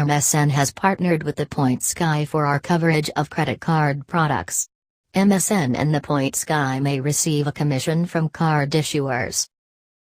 MSN has partnered with the Point Sky for our coverage of credit card products. MSN and the Point Sky may receive a commission from card issuers.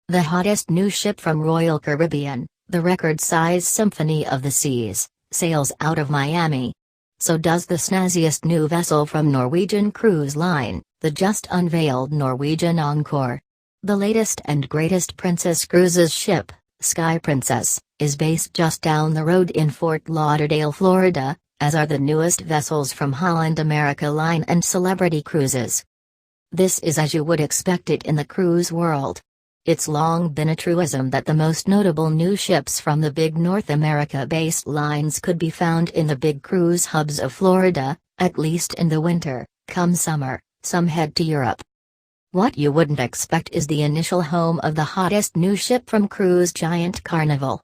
The hottest new ship from Royal Caribbean, the record-size Symphony of the Seas, sails out of Miami. So does the snazziest new vessel from Norwegian Cruise Line, the just unveiled Norwegian Encore. The latest and greatest Princess Cruises ship, Sky Princess, is based just down the road in Fort Lauderdale, Florida, as are the newest vessels from Holland America Line and Celebrity Cruises. This is as you would expect it in the cruise world. It's long been a truism that the most notable new ships from the big North America-based lines could be found in the big cruise hubs of Florida, at least in the winter. Come summer, some head to Europe. What you wouldn't expect is the initial home of the hottest new ship from cruise giant Carnival.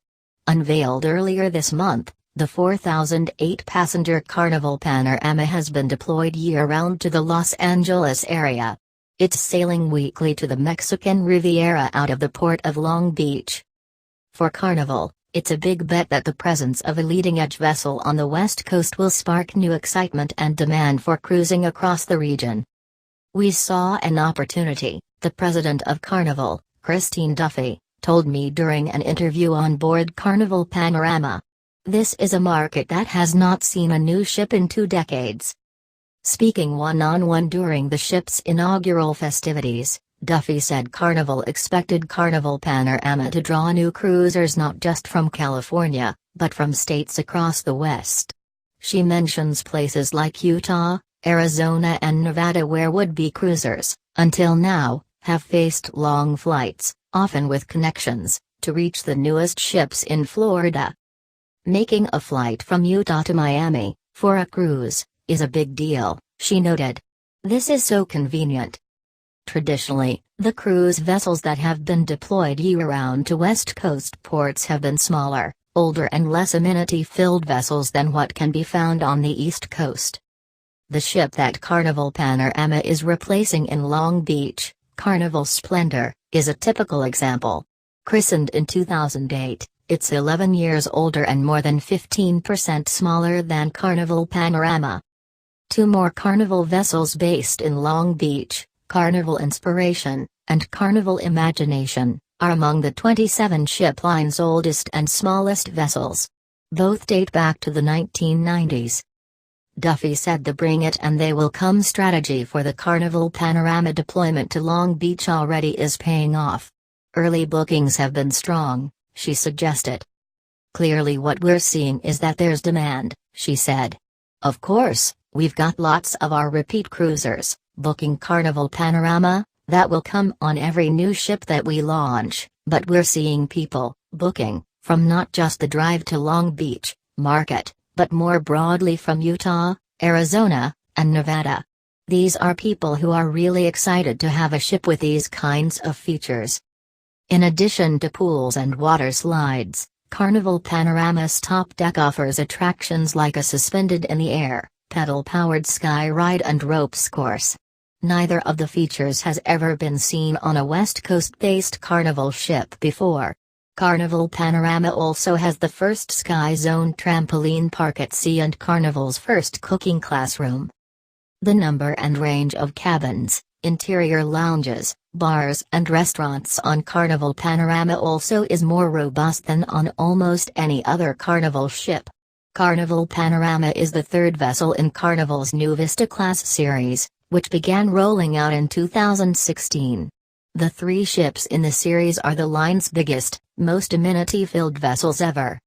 Unveiled earlier this month, the 4,008-passenger Carnival Panorama has been deployed year-round to the Los Angeles area. It's sailing weekly to the Mexican Riviera out of the port of Long Beach. For Carnival, it's a big bet that the presence of a leading-edge vessel on the West Coast will spark new excitement and demand for cruising across the region. "We saw an opportunity," the president of Carnival, Christine Duffy, told me during an interview on board Carnival Panorama. "This is a market that has not seen a new ship in 2 decades." Speaking one-on-one during the ship's inaugural festivities, Duffy said Carnival expected Carnival Panorama to draw new cruisers not just from California, but from states across the West. She mentions places like Utah, Arizona and Nevada where would-be cruisers, until now, have faced long flights, often with connections, to reach the newest ships in Florida. Making a flight from Utah to Miami, for a cruise, is a big deal, she noted. "This is so convenient." Traditionally, the cruise vessels that have been deployed year-round to West Coast ports have been smaller, older and less amenity-filled vessels than what can be found on the East Coast. The ship that Carnival Panorama is replacing in Long Beach, Carnival Splendor, is a typical example. Christened in 2008, it's 11 years older and more than 15% smaller than Carnival Panorama. 2 more Carnival vessels based in Long Beach, Carnival Inspiration, and Carnival Imagination, are among the 27 ship line's oldest and smallest vessels. Both date back to the 1990s. Duffy said the bring it and they will come strategy for the Carnival Panorama deployment to Long Beach already is paying off. Early bookings have been strong, she suggested. "Clearly what we're seeing is that there's demand," she said. "Of course, we've got lots of our repeat cruisers booking Carnival Panorama, that will come on every new ship that we launch, but we're seeing people booking from not just the drive to Long Beach market, but more broadly from Utah, Arizona, and Nevada. These are people who are really excited to have a ship with these kinds of features." In addition to pools and water slides, Carnival Panorama's top deck offers attractions like a suspended-in-the-air, pedal-powered sky ride and ropes course. Neither of the features has ever been seen on a West Coast-based Carnival ship before. Carnival Panorama also has the first Sky Zone trampoline park at sea and Carnival's first cooking classroom. The number and range of cabins, interior lounges, bars and restaurants on Carnival Panorama also is more robust than on almost any other Carnival ship. Carnival Panorama is the 3rd vessel in Carnival's new Vista Class series, which began rolling out in 2016. The 3 ships in the series are the line's biggest, most amenity-filled vessels ever.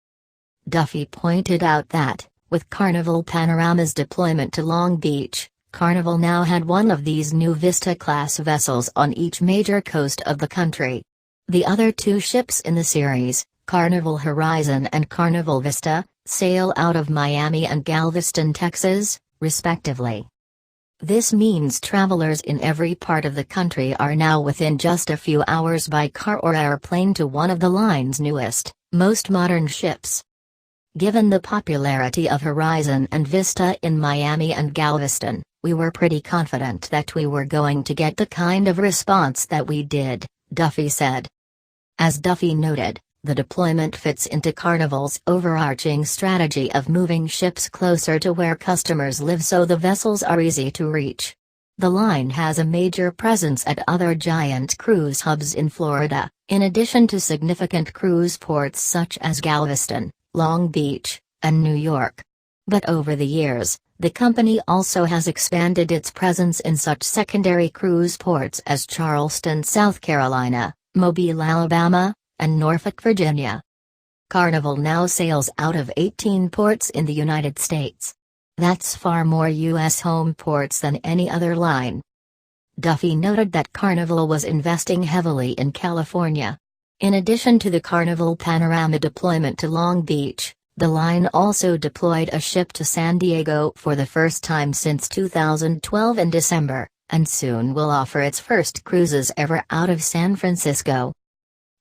Duffy pointed out that, with Carnival Panorama's deployment to Long Beach, Carnival now had one of these new Vista-class vessels on each major coast of the country. The other 2 ships in the series, Carnival Horizon and Carnival Vista, sail out of Miami and Galveston, Texas, respectively. This means travelers in every part of the country are now within just a few hours by car or airplane to one of the line's newest, most modern ships. Given the popularity of Horizon and Vista in Miami and Galveston, we were pretty confident that we were going to get the kind of response that we did, Duffy said. As Duffy noted, The deployment fits into Carnival's overarching strategy of moving ships closer to where customers live so the vessels are easy to reach. The line has a major presence at other giant cruise hubs in Florida, in addition to significant cruise ports such as Galveston, Long Beach, and New York. But over the years, the company also has expanded its presence in such secondary cruise ports as Charleston, South Carolina, Mobile, Alabama, and Norfolk, Virginia. Carnival now sails out of 18 ports in the United States. That's far more U.S. home ports than any other line. Duffy noted that Carnival was investing heavily in California. In addition to the Carnival Panorama deployment to Long Beach, the line also deployed a ship to San Diego for the first time since 2012 in December, and soon will offer its first cruises ever out of San Francisco.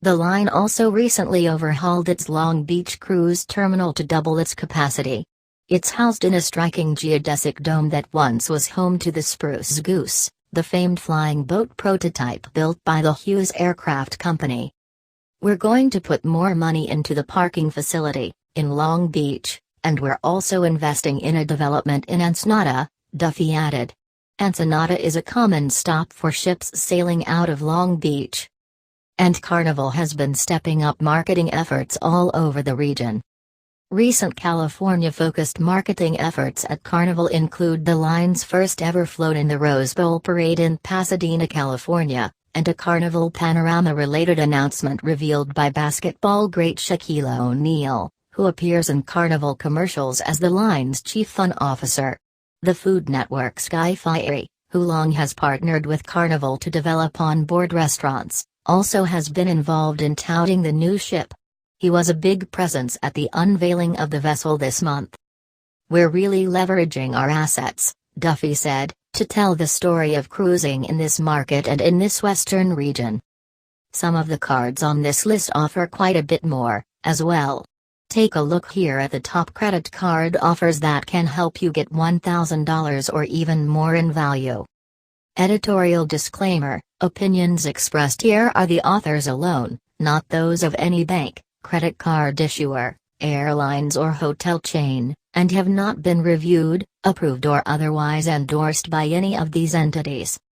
The line also recently overhauled its Long Beach cruise terminal to double its capacity. It's housed in a striking geodesic dome that once was home to the Spruce Goose, the famed flying boat prototype built by the Hughes Aircraft Company. We're going to put more money into the parking facility in Long Beach, and we're also investing in a development in Ensenada, Duffy added. Ensenada is a common stop for ships sailing out of Long Beach. And Carnival has been stepping up marketing efforts all over the region. Recent California-focused marketing efforts at Carnival include the line's first ever float in the Rose Bowl Parade in Pasadena, California, and a Carnival Panorama-related announcement revealed by basketball great Shaquille O'Neal, who appears in Carnival commercials as the line's chief fun officer. The Food Network Sky Fieri, who long has partnered with Carnival to develop on-board restaurants, also has been involved in touting the new ship. He was a big presence at the unveiling of the vessel this month. We're really leveraging our assets, Duffy said, to tell the story of cruising in this market and in this western region. Some of the cards on this list offer quite a bit more, as well. Take a look here at the top credit card offers that can help you get $1,000 or even more in value. Editorial disclaimer: opinions expressed here are the author's alone, not those of any bank, credit card issuer, airlines or hotel chain, and have not been reviewed, approved or otherwise endorsed by any of these entities.